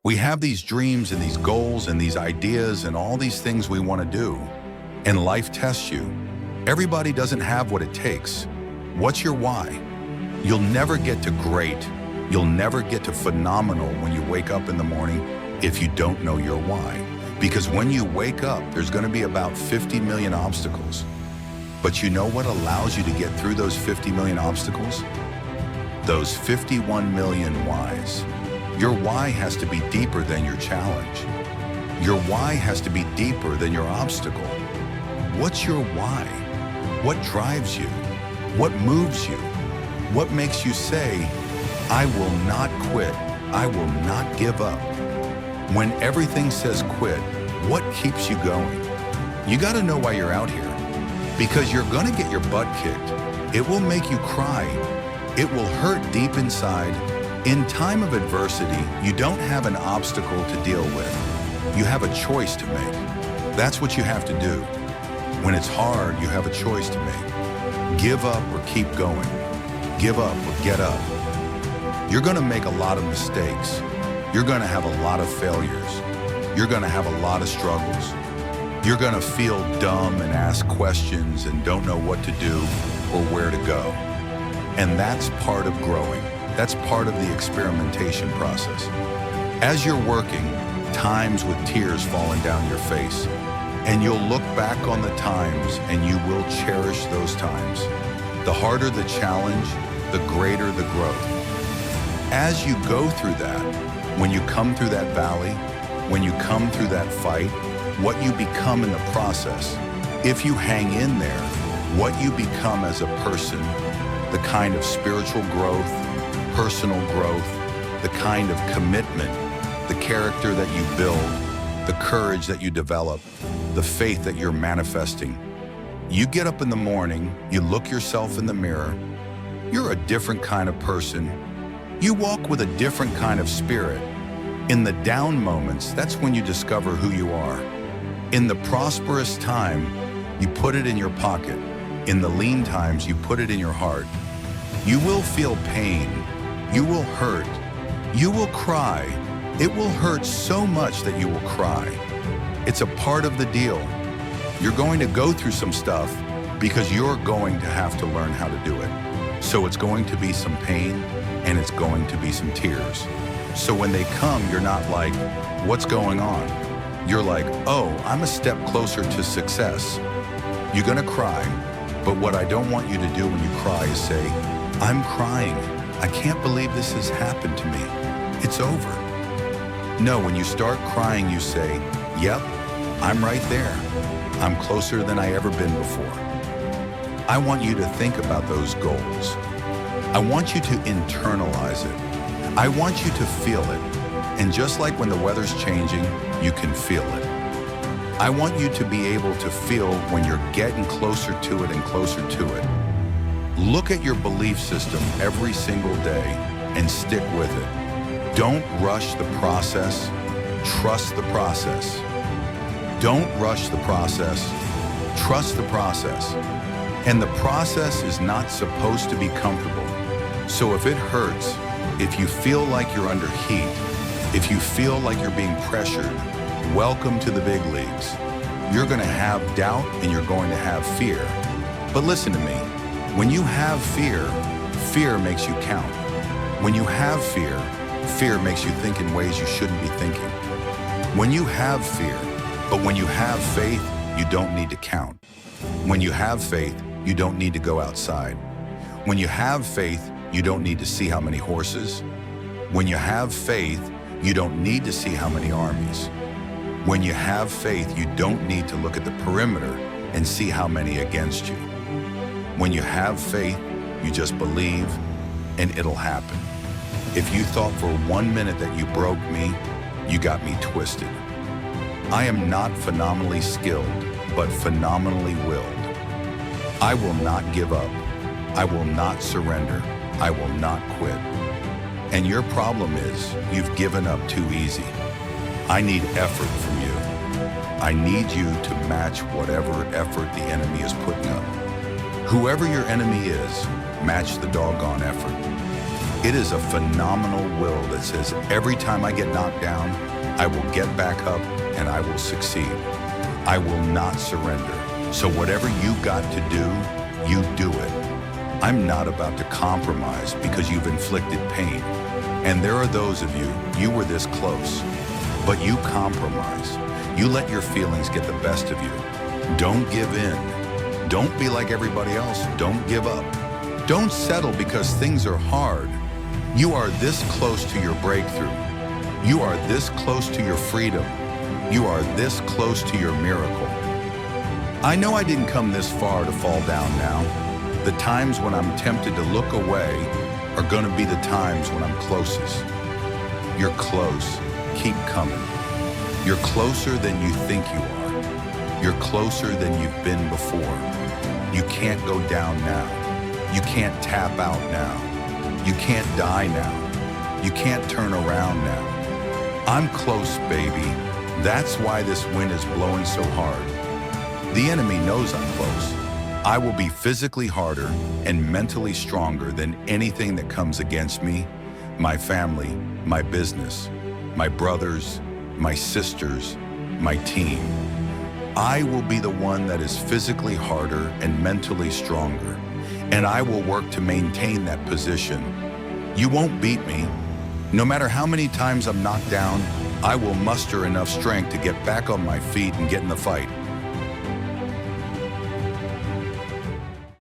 We have these dreams and these goals and these ideas and all these things we want to do. And life tests you. Everybody doesn't have what it takes. What's your why? You'll never get to great. You'll never get to phenomenal when you wake up in the morning if you don't know your why. Because when you wake up, there's going to be about 50 million obstacles. But you know what allows you to get through those 50 million obstacles? Those 51 million whys. Your why has to be deeper than your challenge. Your why has to be deeper than your obstacle. What's your why? What drives you? What moves you? What makes you say, I will not quit. I will not give up. When everything says quit, what keeps you going? You got to know why you're out here. Because you're going to get your butt kicked. It will make you cry. It will hurt deep inside. In time of adversity, you don't have an obstacle to deal with. You have a choice to make. That's what you have to do. When it's hard, you have a choice to make. Give up or keep going. Give up or get up. You're going to make a lot of mistakes. You're going to have a lot of failures. You're going to have a lot of struggles. You're going to feel dumb and ask questions and don't know what to do or where to go. And that's part of growing. That's part of the experimentation process. As you're working, times with tears falling down your face, and you'll look back on the times and you will cherish those times. The harder the challenge, the greater the growth. As you go through that, when you come through that valley, when you come through that fight, what you become in the process, if you hang in there, what you become as a person, the kind of spiritual growth, personal growth, the kind of commitment, the character that you build, the courage that you develop, the faith that you're manifesting. You get up in the morning, you look yourself in the mirror, you're a different kind of person. You walk with a different kind of spirit. In the down moments, that's when you discover who you are. In the prosperous time, you put it in your pocket. In the lean times, you put it in your heart. You will feel pain. You will hurt. You will cry. It will hurt so much that you will cry. It's a part of the deal. You're going to go through some stuff because you're going to have to learn how to do it. So it's going to be some pain and it's going to be some tears. So when they come, you're not like, what's going on? You're like, oh, I'm a step closer to success. You're gonna cry, but what I don't want you to do when you cry is say, I'm crying. I can't believe this has happened to me. It's over. No, when you start crying, you say, yep, I'm right there. I'm closer than I ever been before. I want you to think about those goals. I want you to internalize it. I want you to feel it. And just like when the weather's changing, you can feel it. I want you to be able to feel when you're getting closer to it and closer to it. Look at your belief system every single day and stick with it. Don't rush the process. Trust the process. Don't rush the process. Trust the process. And the process is not supposed to be comfortable. So if it hurts, if you feel like you're under heat, if you feel like you're being pressured, welcome to the big leagues. You're going to have doubt and you're going to have fear. But listen to me. When you have fear, fear makes you count. When you have fear, fear makes you think in ways you shouldn't be thinking. When you have fear, but when you have faith, you don't need to count. When you have faith, you don't need to go outside. When you have faith, you don't need to see how many horses. When you have faith, you don't need to see how many armies. When you have faith, you don't need to look at the perimeter and see how many against you. When you have faith, you just believe and it'll happen. If you thought for 1 minute that you broke me, you got me twisted. I am not phenomenally skilled, but phenomenally willed. I will not give up. I will not surrender. I will not quit. And your problem is you've given up too easy. I need effort from you. I need you to match whatever effort the enemy is putting up. Whoever your enemy is, match the doggone effort. It is a phenomenal will that says every time I get knocked down, I will get back up and I will succeed. I will not surrender. So whatever you got to do, you do it. I'm not about to compromise because you've inflicted pain. And there are those of you, you were this close, but you compromise. You let your feelings get the best of you. Don't give in. Don't be like everybody else. Don't give up. Don't settle because things are hard. You are this close to your breakthrough. You are this close to your freedom. You are this close to your miracle. I know I didn't come this far to fall down now. The times when I'm tempted to look away are going to be the times when I'm closest. You're close. Keep coming. You're closer than you think you are. You're closer than you've been before. You can't go down now. You can't tap out now. You can't die now. You can't turn around now. I'm close, baby. That's why this wind is blowing so hard. The enemy knows I'm close. I will be physically harder and mentally stronger than anything that comes against me, my family, my business, my brothers, my sisters, my team. I will be the one that is physically harder and mentally stronger, and I will work to maintain that position. You won't beat me. No matter how many times I'm knocked down, I will muster enough strength to get back on my feet and get in the fight.